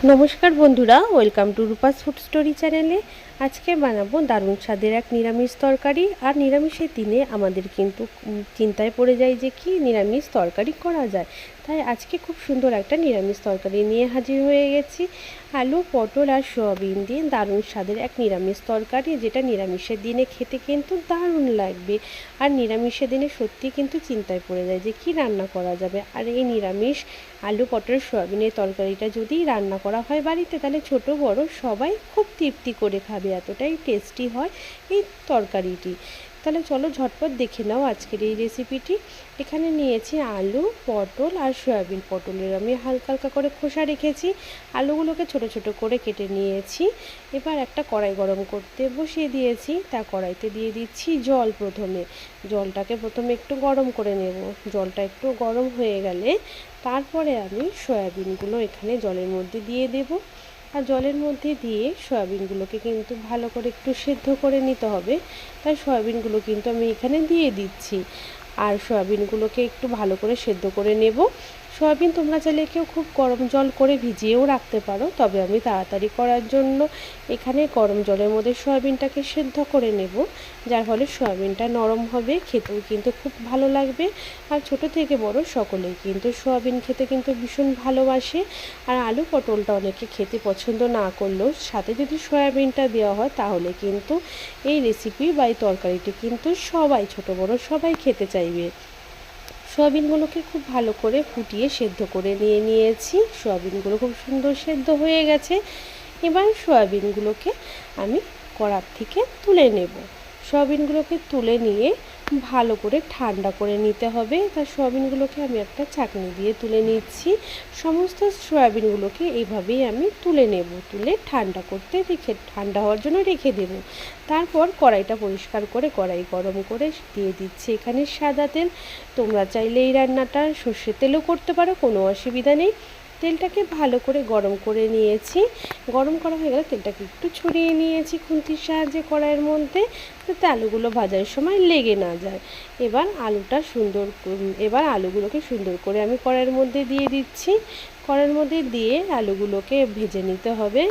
নমস্কার বন্ধুরা, welcome to Rupa's food story চ্যানেলে। আজকে বানাবো দারুণ স্বাদের এক নিরামিষ তরকারি। আর নিরামিষের দিনে আমাদের কিন্তু চিন্তায় পড়ে যায় যে কি নিরামিষ তরকারি করা যায়। তাই আজকে খুব সুন্দর একটা নিরামিষ তরকারি নিয়ে হাজির হয়ে গেছি। আলু, পটল আর সয়াবিন দিয়ে দারুণ স্বাদের এক নিরামিষ তরকারি, যেটা নিরামিষের দিনে খেতে কিন্তু দারুণ লাগবে। আর নিরামিষের দিনে সত্যি কিন্তু চিন্তায় পড়ে যায় যে কি রান্না করা যাবে। আর এই নিরামিষ আলু, পটল, সয়াবিনের তরকারিটা যদি রান্না করা হয় বাড়িতে, তাহলে ছোট বড় সবাই খুব তৃপ্তি করে খাবে, এতটাই টেস্টি হয় এই তরকারিটি। তাহলে চলো ঝটপট দেখে নাও আজকের এই রেসিপিটি। এখানে নিয়েছি আলু, পটল আর সয়াবিন। পটলের আমি হালকা হালকা করে খোসা রেখেছি, আলুগুলোকে ছোট ছোট করে কেটে নিয়েছি। এবার একটা কড়াই গরম করতে বসিয়ে দিয়েছি। তা কড়াইতে দিয়ে দিচ্ছি জল। জলটাকে প্রথমে একটু গরম করে নেব। জলটা একটু গরম হয়ে গেলে তারপরে আমি সয়াবিনগুলো এখানে জলের মধ্যে দিয়ে দেব। আর জলের মধ্যে দিয়ে সয়াবিনগুলোকে কিন্তু ভালো করে একটু সেদ্ধ করে নিতে হবে। তাই সয়াবিনগুলো কিন্তু আমি এখানে দিয়ে দিচ্ছি। আর সয়াবিনগুলোকে একটু ভালো করে সেদ্ধ করে নেব। সয়াবিন তোমরা চাইলে কেউ খুব গরম জল করে ভিজিয়েও রাখতে পারো, তবে আমি তাড়াতাড়ি করার জন্য এখানে গরম জলের মধ্যে সয়াবিনটাকে সেদ্ধ করে নেব, যার ফলে সয়াবিনটা নরম হবে, খেতেও কিন্তু খুব ভালো লাগবে। আর ছোট থেকে বড় সকলেই কিন্তু সয়াবিন খেতে কিন্তু ভীষণ ভালোবাসে। আর আলু পটলটা অনেকে খেতে পছন্দ না করলেও সাথে যদি সয়াবিনটা দেওয়া হয় তাহলে কিন্তু এই রেসিপি বা এই তরকারিটি কিন্তু সবাই, ছোট বড় সবাই খেতে চাইবে। সয়াবিনগুলোকে খুব ভালো করে ফুটিয়ে সেদ্ধ করে নিয়েছি। সয়াবিনগুলো খুব সুন্দর সেদ্ধ হয়ে গেছে। এবার সয়াবিনগুলোকে আমি কড়ার থেকে তুলে নেব। সয়াবিনগুলোকে তুলে নিয়ে ভালো করে ঠান্ডা করে নিতে হবে। তার সয়াবিনগুলোকে আমি একটা ছাঁকনি দিয়ে তুলে নিচ্ছি। সমস্ত সয়াবিনগুলোকে এইভাবেই আমি তুলে নেব। তুলে ঠান্ডা হওয়ার জন্য রেখে দেব। তারপর কড়াইটা পরিষ্কার করে কড়াই গরম করে দিয়ে দিচ্ছি এখানে সাদা তেল। তোমরা চাইলে এই রান্নাটা সর্ষের তেলও করতে পারো, কোনো অসুবিধা নেই। তেলটাকে ভালো করে গরম করে নিয়েছি। গরম করা হয়ে গেলে তেলটাকে একটু ছড়িয়ে নিয়েছি খুন্তির সাহায্যে কড়াইয়ের মধ্যে, যাতে আলুগুলো ভাজার সময় লেগে না যায়। এবার আলুগুলোকে সুন্দর করে আমি কড়াইয়ের মধ্যে দিয়ে দিচ্ছি। কড়াইয়ের মধ্যে দিয়ে আলুগুলোকে ভেজে নিতে হবে।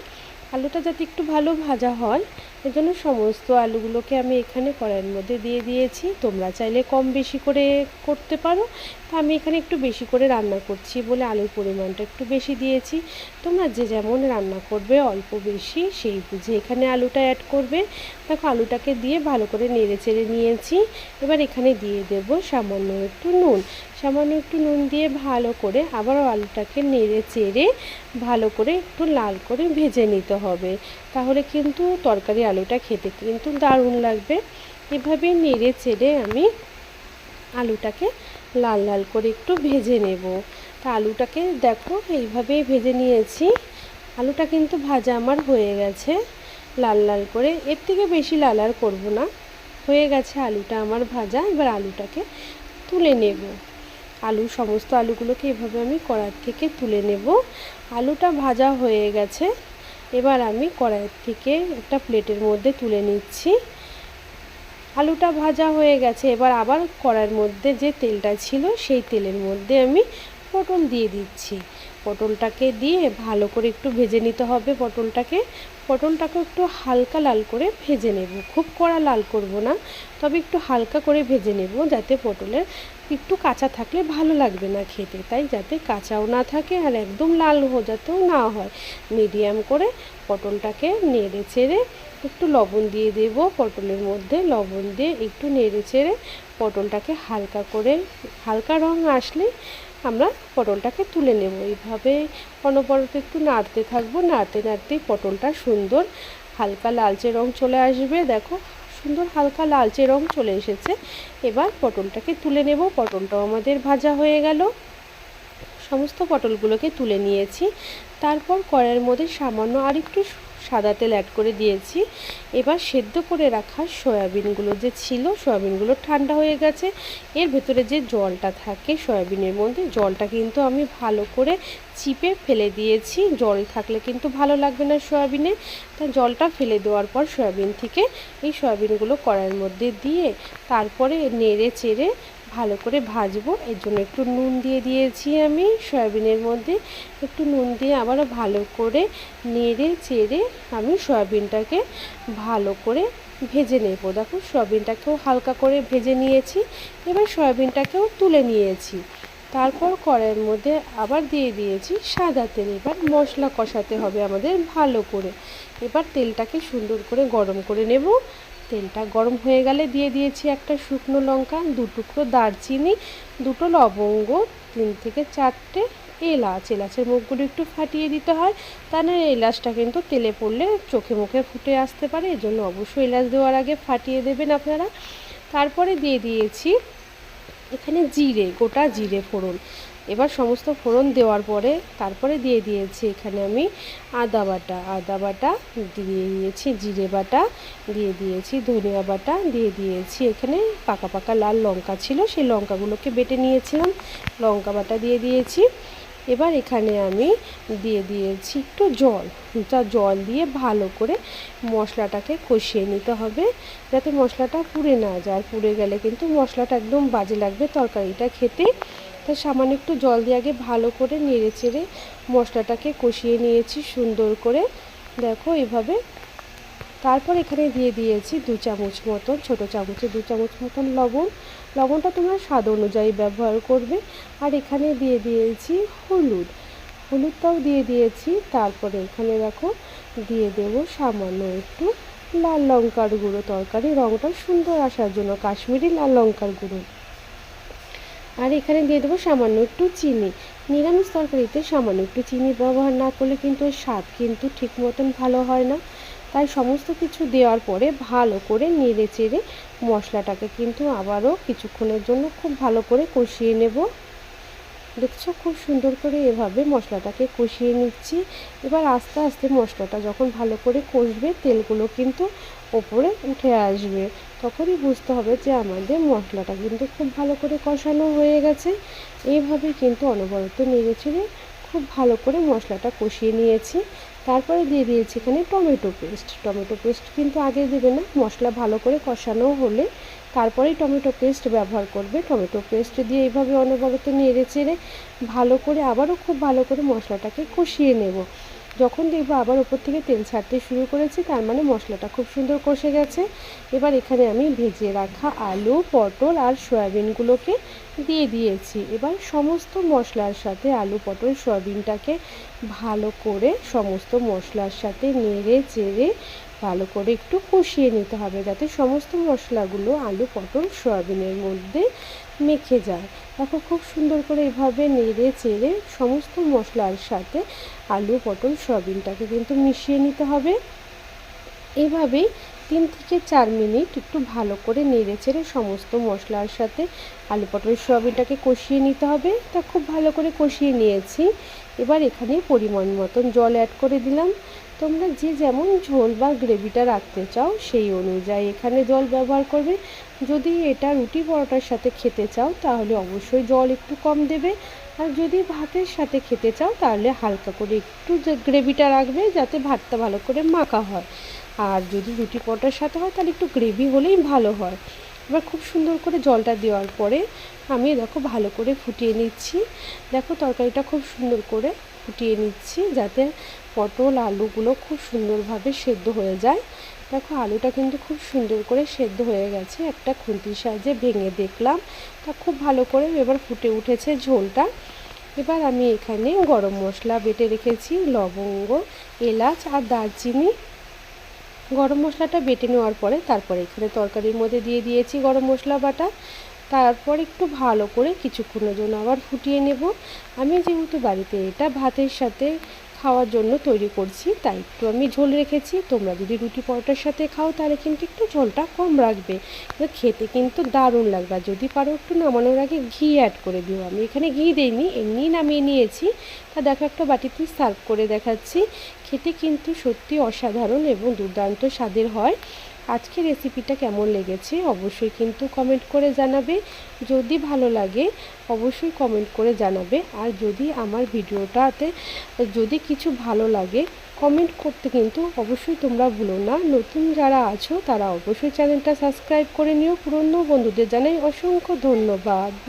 আলুটা যাতে একটু ভালো ভাজা হয়, এজন্য সমস্ত আলুগুলোকে আমি এখানে কড়াইয়ের মধ্যে দিয়ে দিয়েছি। তোমরা চাইলে কম বেশি করে করতে পারো, তো আমি এখানে একটু বেশি করে রান্না করছি বলে আলুর পরিমাণটা একটু বেশি দিয়েছি। তোমরা যে যেমন রান্না করবে অল্প বেশি সেই বুঝে এখানে আলুটা অ্যাড করবে। দেখো, আলুটাকে দিয়ে ভালো করে নেড়ে চেড়ে নিয়েছি। এবার এখানে দিয়ে দেব সামান্য একটু নুন দিয়ে ভালো করে আবারও আলুটাকে নেড়ে চেড়ে ভালো করে একটু লাল করে ভেজে নিতে হবে। তাহলে কিন্তু তরকারি আলুটা খেতে কিন্তু দারুণ লাগবে। এভাবে নেড়ে চেড়ে আমি আলুটাকে লাল লাল করে একটু ভেজে নেব। তা আলুটাকে দেখো এইভাবেই ভেজে নিয়েছি। আলুটা কিন্তু ভাজা আমার হয়ে গেছে লাল লাল করে। এর থেকে বেশি লাল আর করব না। হয়ে গেছে আলুটা আমার ভাজা। এবার আলুটাকে তুলে নেব। সমস্ত আলুগুলোকে এভাবে আমি কড়াই থেকে তুলে নেব। আলুটা ভাজা হয়ে গেছে। এবার আমি কড়াইয়ের থেকে একটা প্লেটের মধ্যে তুলে নিচ্ছি। আলুটা ভাজা হয়ে গেছে। এবার আবার কড়াইয়ের মধ্যে যে তেলটা ছিল সেই তেলের মধ্যে আমি পটল দিয়ে দিচ্ছি। পটলটাকে দিয়ে ভালো করে একটু ভেজে নিতে হবে। পটলটাকে একটু হালকা লাল করে ভেজে নেব। খুব কড়া লাল করব না, তবে একটু হালকা করে ভেজে নেব, যাতে পটলের একটু কাঁচা থাকলে ভালো লাগবে না খেতে। তাই যাতে কাঁচাও না থাকে আর একদম লাল যাতেও না হয়, মিডিয়াম করে পটলটাকে নেড়ে চেড়ে একটু লবণ দিয়ে দেব। পটলের মধ্যে লবণ দিয়ে একটু নেড়ে চেড়ে পটলটাকে হালকা রং আসলে আমরা পটলটাকে তুলে নেব। এইভাবে অনবরত একটু নাড়তে থাকবো। নাড়তে নাড়তেই পটলটা সুন্দর হালকা লালচে রং চলে আসবে। দেখো, সুন্দর হালকা লালচে রং চলে এসেছে। এবার পটলটাকে তুলে নেব। পটলটাও আমাদের ভাজা হয়ে গেল। সমস্ত পটলগুলোকে তুলে নিয়েছি। তারপর কড়াইয়ের মধ্যে সামান্য আর একটু সাদা তেল অ্যাড করে দিয়েছি। এবার সেদ্ধ করে রাখা সয়াবিনগুলো ঠান্ডা হয়ে গেছে। এর ভেতরে যে জলটা থাকে সয়াবিনের মধ্যে, জলটা কিন্তু আমি ভালো করে চিপে ফেলে দিয়েছি। জল থাকলে কিন্তু ভালো লাগবে না সয়াবিনে। তা জলটা ফেলে দেওয়ার পর সয়াবিন থেকে এই সয়াবিনগুলো কড়াইয়ের মধ্যে দিয়ে তারপরে নেড়ে চেড়ে ভালো করে ভাজবো। এর জন্য একটু নুন দিয়ে দিয়েছি আমি সয়াবিনের মধ্যে। একটু নুন দিয়ে আবারও ভালো করে নেড়ে চেড়ে আমি সয়াবিনটাকে ভালো করে ভেজে নেব। দেখো সয়াবিনটাকেও হালকা করে ভেজে নিয়েছি। এবার সয়াবিনটাকেও তুলে নিয়েছি। তারপর কড়াইয়ের মধ্যে আবার দিয়ে দিয়েছি সাদা তেল। এবার মশলা কষাতে হবে আমাদের ভালো করে। এবার তেলটাকে সুন্দর করে গরম করে নেব। তেলটা গরম হয়ে গেলে দিয়ে দিয়েছি একটা শুকনো লঙ্কা, 2 টুকরো দারচিনি, 2টো লবঙ্গ, 3 থেকে 4টে এলাচ। এলাচের মুখগুলো একটু ফাটিয়ে দিতে হয়, তা না এলাচটা কিন্তু তেলে পড়লে চোখে মুখে ফুটে আসতে পারে, এজন্য অবশ্যই এলাচ দেওয়ার আগে ফাটিয়ে দেবেন আপনারা। তারপরে দিয়ে দিয়েছি এখানে জিরে, গোটা জিরে ফোড়ন। এবার সমস্ত ফোড়ন দেওয়ার পরে তারপরে দিয়ে দিয়েছি এখানে আমি আদা বাটা দিয়ে দিয়েছি, জিরে বাটা দিয়ে দিয়েছি, ধনিয়া বাটা দিয়ে দিয়েছি। এখানে পাকা পাকা লাল লঙ্কা ছিল, সেই লঙ্কাগুলোকে বেটে নিয়েছিলাম, লঙ্কা বাটা দিয়ে দিয়েছি। এবার এখানে আমি দিয়ে দিয়েছি একটু জল দিয়ে ভালো করে মশলাটাকে কষিয়ে নিতে হবে, যাতে মশলাটা পুড়ে না যায়। পুড়ে গেলে কিন্তু মশলাটা একদম বাজে লাগবে তরকারিটা খেতে। তাই সামান্য একটু জল দিয়ে আগে ভালো করে নেড়ে চেড়ে মশলাটাকে কষিয়ে নিয়েছি সুন্দর করে, দেখো এভাবে। তারপর এখানে দিয়ে দিয়েছি 2 চামচ মতন, ছোটো চামচে 2 চামচ মতন লবণটা তোমরা স্বাদ অনুযায়ী ব্যবহার করবে। আর এখানে দিয়ে দিয়েছি হলুদটাও দিয়ে দিয়েছি। তারপরে এখানে দেখো দিয়ে দেব সামান্য একটু লাল লঙ্কার গুঁড়ো, তরকারি রঙটা সুন্দর আসার জন্য কাশ্মীরি লাল লঙ্কার গুঁড়ো। আর এখানে দিয়ে দেবো সামান্য একটু চিনি। নিরামিষ তরকারিতে সামান্য একটু চিনি ব্যবহার না করলে কিন্তু এর স্বাদ কিন্তু ঠিক মতন ভালো হয় না। তাই সমস্ত কিছু দেওয়ার পরে ভালো করে নেড়ে চেড়ে মশলাটাকে কিন্তু আবারও কিছুক্ষণের জন্য খুব ভালো করে কষিয়ে নেব। দেখছো খুব সুন্দর করে এভাবে মশলাটাকে কষিয়ে নিচ্ছি। এবার আস্তে আস্তে মশলাটা যখন ভালো করে কষবে তেলগুলো কিন্তু ওপরে উঠে আসবে, তখনই বুঝতে হবে যে আমাদের মশলাটা কিন্তু খুব ভালো করে কষানো হয়ে গেছে। এইভাবে কিন্তু অনবরত নেড়ে চেড়ে খুব ভালো করে মশলাটা কষিয়ে নিয়েছি। তারপরে দিয়ে দিয়েছি এখানে টমেটো পেস্ট কিন্তু আগে দেবে না, মশলা ভালো করে কষানো হলে তারপরেই টমেটো পেস্ট ব্যবহার করবে। টমেটো পেস্ট দিয়ে এইভাবে অনবরত নেড়ে চেড়ে ভালো করে আবারও খুব ভালো করে মশলাটাকে কষিয়ে নেব। যখন দেখবো আবার ওপর থেকে তেল ছাড়তে শুরু করেছি, তার মানে মশলাটা খুব সুন্দর কষে গেছে। এবার এখানে আমি ভেজে রাখা আলু, পটল আর সয়াবিনগুলোকে দিয়ে দিয়েছি। এবার সমস্ত মশলার সাথে আলু, পটল, সয়াবিনটাকে ভালো করে সমস্ত মশলার সাথে নেড়ে চেড়ে ভালো করে একটু কষিয়ে নিতে হবে, যাতে সমস্ত মশলাগুলো আলু, পটল, সয়াবিনের মধ্যে মেখে যায়। দেখো খুব সুন্দর করে এভাবে নেড়ে চেড়ে সমস্ত মশলার সাথে আলু, পটল, সয়াবিনটাকে কিন্তু মিশিয়ে নিতে হবে। এভাবেই 3 থেকে 4 মিনিট একটু ভালো করে নেড়ে চেড়ে সমস্ত মশলার সাথে আলু, পটল, সয়াবিনটাকে কষিয়ে নিতে হবে। তা খুব ভালো করে কষিয়ে নিয়েছি। এবার এখানে পরিমাণ মতন জল অ্যাড করে দিলাম। তোমরা যে যেমন ঝোল বা গ্রেভিটা রাখতে চাও সেই অনুযায়ী এখানে জল ব্যবহার করবে। যদি এটা রুটি পরোটার সাথে খেতে চাও তাহলে অবশ্যই জল একটু কম দেবে, আর যদি ভাতের সাথে খেতে চাও তাহলে হালকা করে একটু গ্রেভিটা রাখবে, যাতে ভাতটা ভালো করে মাখা হয়। আর যদি রুটি পরোটার সাথে হয় তাহলে একটু গ্রেভি হলেই ভালো হয়। এবার খুব সুন্দর করে জলটা দেওয়ার পরে আমি দেখো ভালো করে ফুটিয়ে নিচ্ছি। দেখো তরকারিটা খুব সুন্দর করে ফুটিয়ে নিচ্ছি, যাতে পটল আলুগুলো খুব সুন্দরভাবে সেদ্ধ হয়ে যায়। দেখো আলুটা কিন্তু খুব সুন্দর করে সেদ্ধ হয়ে গেছে, একটা খুন্তির সাহায্যে ভেঙে দেখলাম। তা খুব ভালো করে এবার ফুটে উঠেছে ঝোলটা। এবার আমি এখানে গরম মশলা বেটে রেখেছি, লবঙ্গ, এলাচ আর দারচিনি। গরম মশলাটা বেটে নেওয়ার পরে তারপরে এখানে তরকারির মধ্যে দিয়ে দিয়েছি গরম মশলা বাটা। তারপর একটু ভালো করে কিছুক্ষণের জন্য আবার ফুটিয়ে নেব। আমি যেহেতু বাড়িতে এটা ভাতের সাথে খাওয়ার জন্য তৈরি করছি, তাই একটু আমি ঝোল রেখেছি। তোমরা যদি রুটি পরোটার সাথে খাও তাহলে কিন্তু একটু ঝোলটা কম রাখবে, খেতে কিন্তু দারুণ লাগবে। যদি পারো একটু নামানোর আগে ঘি অ্যাড করে দিও। আমি এখানে ঘি দিইনি, এমনি নামিয়ে নিয়েছি। তা দেখো একটা বাটিতে সার্ভ করে দেখাচ্ছি। খেতে কিন্তু সত্যি অসাধারণ এবং দুর্দান্ত স্বাদের হয়। আজকে রেসিপিটা কেমন লেগেছে অবশ্যই কিন্তু কমেন্ট করে জানাবে। যদি ভালো লাগে অবশ্যই কমেন্ট করে জানাবে। আর যদি আমার ভিডিওটাতে যদি কিছু ভালো লাগে কমেন্ট করতে কিন্তু অবশ্যই তোমরা ভুলো না। নতুন যারা আছো তারা অবশ্যই চ্যানেলটা সাবস্ক্রাইব করে নিও। পুরনো বন্ধুদের জানাই অসংখ্য ধন্যবাদ।